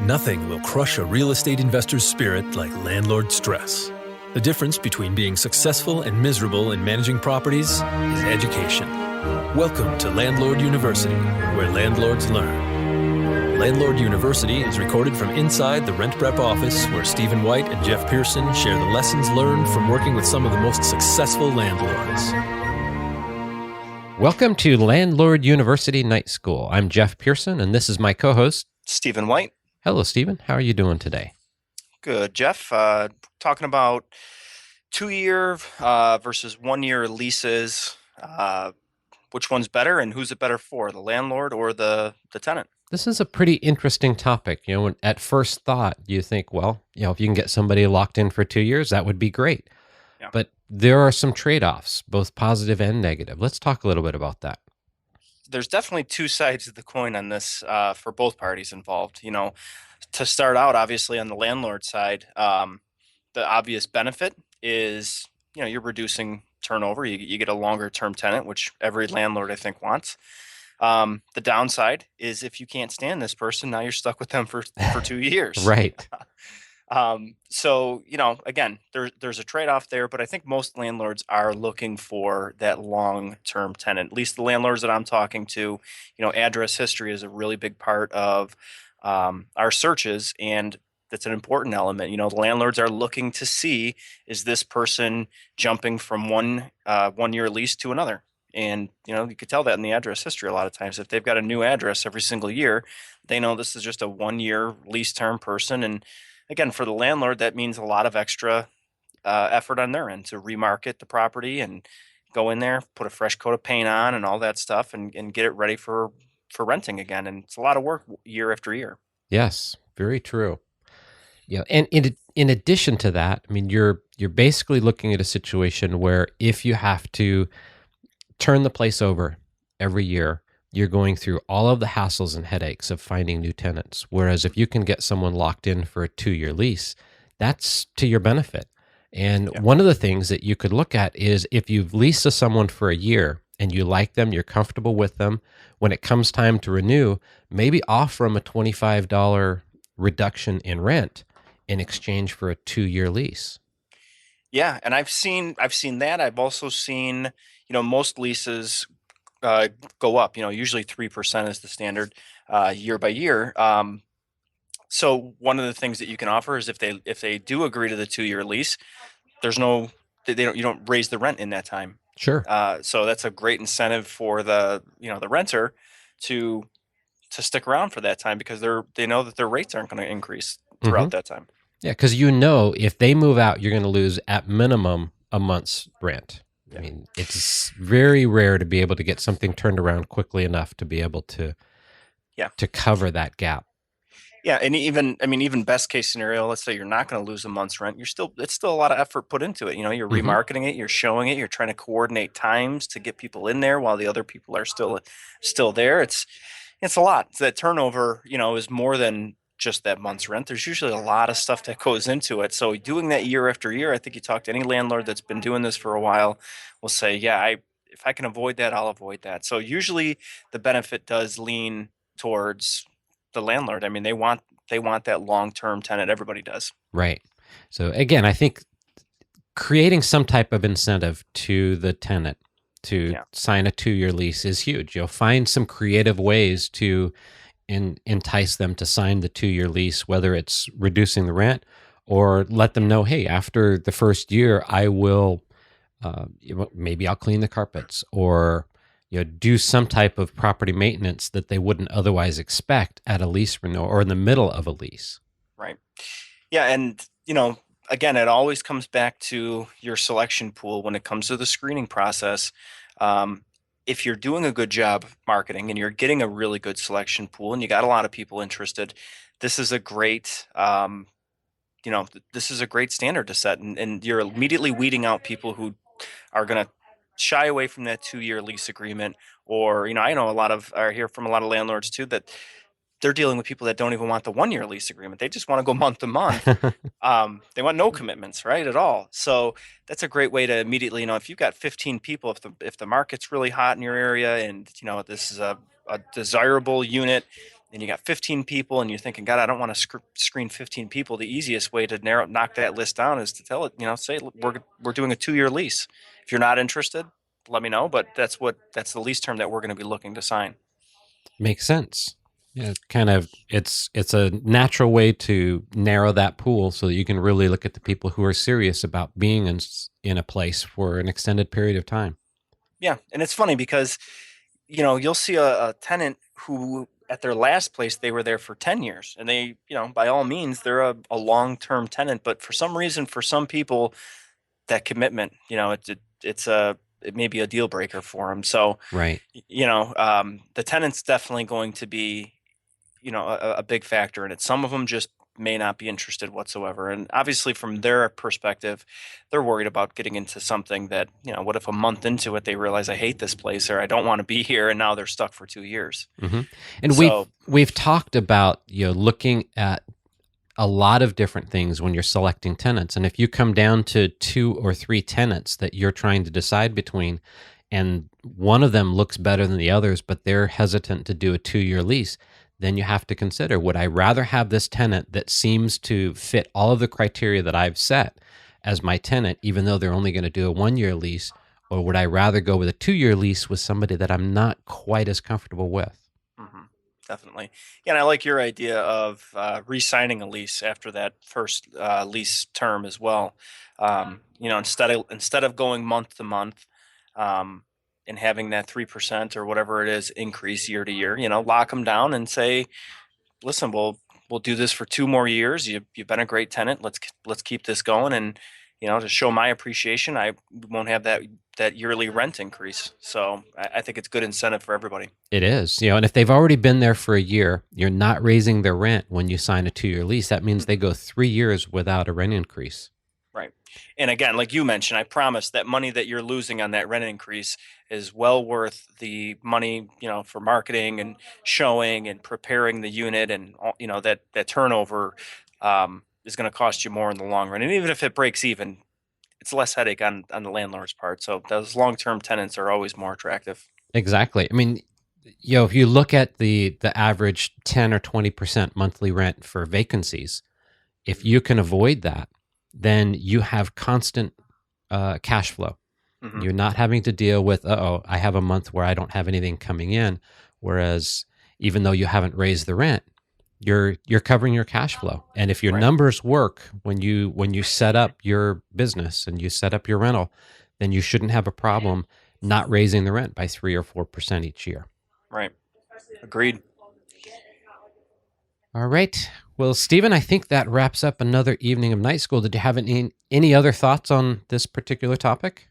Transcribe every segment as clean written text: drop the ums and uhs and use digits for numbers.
Nothing will crush a real estate investor's spirit like landlord stress. The difference between being successful and miserable in managing properties is education. Welcome to Landlord University, where landlords learn. Landlord University is recorded from inside the RentPrep office, where Stephen White and Jeff Pearson share the lessons learned from working with some of the most successful landlords. Welcome to Landlord University Night School. I'm Jeff Pearson, and this is my co-host, Stephen White. Hello, Stephen. How are you doing today? Good, Jeff. Talking about 2-year versus 1-year leases. Which one's better, and who's it better for, the landlord or the tenant? This is a pretty interesting topic. At first thought, you think, well, if you can get somebody locked in for 2 years, that would be great. Yeah. But there are some trade-offs, both positive and negative. Let's talk a little bit about that. There's definitely two sides of the coin on this for both parties involved. To start out, obviously on the landlord side, the obvious benefit is you're reducing turnover. You get a longer term tenant, which every landlord I think wants. The downside is if you can't stand this person, now you're stuck with them for 2 years. Right. So again, there's a trade-off there, but I think most landlords are looking for that long-term tenant. At least the landlords that I'm talking to, address history is a really big part of our searches, and that's an important element. The landlords are looking to see, is this person jumping from one year lease to another? And you could tell that in the address history a lot of times. If they've got a new address every single year, they know this is just a 1-year lease term person. And again, for the landlord, that means a lot of extra effort on their end to remarket the property and go in there, put a fresh coat of paint on and all that stuff, and get it ready for renting again. And it's a lot of work year after year. Yes, very true. And in addition to that, I mean, you're basically looking at a situation where if you have to turn the place over every year, you're going through all of the hassles and headaches of finding new tenants. Whereas if you can get someone locked in for a 2-year lease, that's to your benefit. And One of the things that you could look at is if you've leased to someone for a year and you like them, you're comfortable with them, when it comes time to renew, maybe offer them a $25 reduction in rent in exchange for a 2-year lease. Yeah, and I've seen that. I've also seen, most leases go up. Usually 3% is the standard year by year. So one of the things that you can offer is if they do agree to the 2-year lease, you don't raise the rent in that time. Sure. So that's a great incentive for the renter to stick around for that time, because they know that their rates aren't going to increase throughout that time. Yeah, because if they move out, you're going to lose at minimum a month's rent. I mean, it's very rare to be able to get something turned around quickly enough to be able to cover that gap. Yeah, and even best case scenario, let's say you're not going to lose a month's rent. It's still a lot of effort put into it. You're remarketing it, you're showing it, you're trying to coordinate times to get people in there while the other people are still there. It's a lot. So that turnover, is more than just that month's rent. There's usually a lot of stuff that goes into it. So doing that year after year, I think you talk to any landlord that's been doing this for a while will say, if I can avoid that, I'll avoid that. So usually the benefit does lean towards the landlord. I mean, they want that long-term tenant. Everybody does. Right. So again, I think creating some type of incentive to the tenant to sign a 2-year lease is huge. You'll find some creative ways to entice them to sign the 2-year lease, whether it's reducing the rent or let them know, hey, after the first year, I will, maybe I'll clean the carpets or do some type of property maintenance that they wouldn't otherwise expect at a lease renewal or in the middle of a lease. Right. Yeah, and again, it always comes back to your selection pool when it comes to the screening process. If you're doing a good job marketing and you're getting a really good selection pool and you got a lot of people interested, this is a great, this is a great standard to set. And you're immediately weeding out people who are going to shy away from that 2-year lease agreement. Or, I know I hear from a lot of landlords too, that they're dealing with people that don't even want the 1-year lease agreement. They just want to go month to month. They want no commitments, right, at all. So that's a great way to immediately, if you've got 15 people, if the market's really hot in your area and, this is a desirable unit, and you got 15 people and you're thinking, God, I don't want to screen 15 people. The easiest way to knock that list down is to tell it, say, "Look, we're doing a 2-year lease. If you're not interested, let me know. But that's the lease term that we're going to be looking to sign." Makes sense. Yeah, it's a natural way to narrow that pool so that you can really look at the people who are serious about being in a place for an extended period of time. Yeah. And it's funny because, you'll see a tenant who at their last place, they were there for 10 years and they, by all means, they're a long-term tenant, but for some reason, for some people, that commitment, it may be a deal breaker for them. So, Right. the tenant's definitely going to be, a big factor in it. Some of them just may not be interested whatsoever. And obviously from their perspective, they're worried about getting into something that, what if a month into it, they realize I hate this place or I don't want to be here. And now they're stuck for 2 years. Mm-hmm. And So, we've talked about, looking at a lot of different things when you're selecting tenants. And if you come down to 2 or 3 tenants that you're trying to decide between, and one of them looks better than the others, but they're hesitant to do a 2-year lease, then you have to consider, would I rather have this tenant that seems to fit all of the criteria that I've set as my tenant, even though they're only going to do a 1-year lease, or would I rather go with a 2-year lease with somebody that I'm not quite as comfortable with? definitely. Yeah, and I like your idea of re-signing a lease after that first lease term as well. Instead of going month to month, and having that 3% or whatever it is increase year to year, lock them down and say, listen, we'll do this for 2 more years. You've been a great tenant. Let's keep this going, and to show my appreciation, I won't have that yearly rent increase. So I think it's good incentive for everybody. It is, and if they've already been there for a year, you're not raising their rent when you sign a 2-year lease. That means they go 3 years without a rent increase. Right. And again, like you mentioned, I promise that money that you're losing on that rent increase is well worth the money, for marketing and showing and preparing the unit, and that turnover is going to cost you more in the long run. And even if it breaks even, it's less headache on the landlord's part. So those long-term tenants are always more attractive. Exactly. I mean, if you look at the average 10 or 20% monthly rent for vacancies, if you can avoid that, then you have constant cash flow. Mm-hmm. You're not having to deal with, I have a month where I don't have anything coming in. Whereas even though you haven't raised the rent, you're covering your cash flow. And if your numbers work when you set up your business and you set up your rental, then you shouldn't have a problem not raising the rent by 3 or 4% each year. Right. Agreed. All right. Well, Stephen, I think that wraps up another evening of night school. Did you have any other thoughts on this particular topic?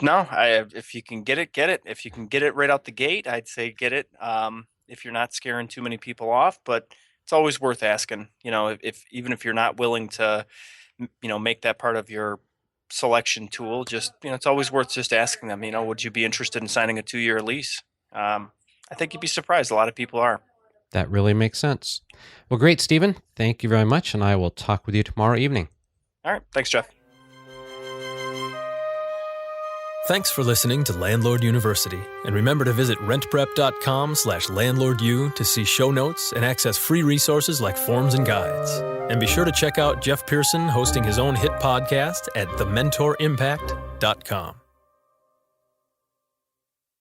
No, if you can get it, get it. If you can get it right out the gate, I'd say get it. If you're not scaring too many people off, but it's always worth asking, even if you're not willing to, make that part of your selection tool, just, it's always worth just asking them, would you be interested in signing a 2-year lease? I think you'd be surprised. A lot of people are. That really makes sense. Well, great, Stephen. Thank you very much, and I will talk with you tomorrow evening. All right. Thanks, Jeff. Thanks for listening to Landlord University, and remember to visit rentprep.com/landlordu to see show notes and access free resources like forms and guides. And be sure to check out Jeff Pearson hosting his own hit podcast at thementorimpact.com.